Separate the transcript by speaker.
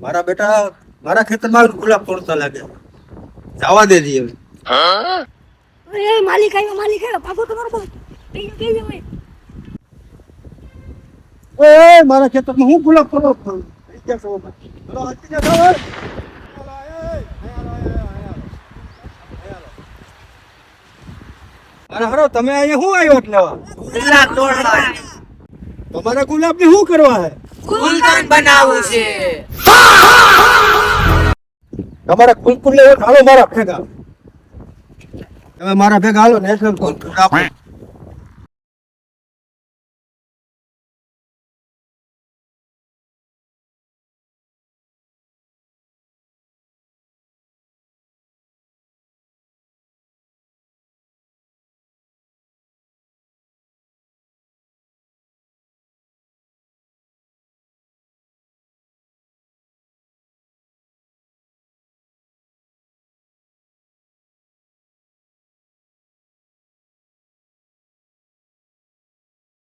Speaker 1: મારા બેટા મારા ખેતરમાં ગુલાબ તોડતા લાગે જવા દે દી હવે
Speaker 2: એ માલિક આવ્યો ભાગો તમારો ભાગ કઈ ભાઈ
Speaker 1: ઓય મારા ખેતરમાં હું ગુલાબ તોડો ક્યાં છો ચલો હટી જાઓ અરે હરો તમે અહીંયા શું આવ્યો એટલે
Speaker 3: ગુલાબ તોડવા
Speaker 1: તમારે ગુલાબ ને શું કરવા હે
Speaker 3: ગુલકંદ બનાવવું છે.
Speaker 1: તમારે કુલકુલ લેવો હાલો મારા ભેગા તમે મારા ભેગા હાલો નેશનલ ગુલાબ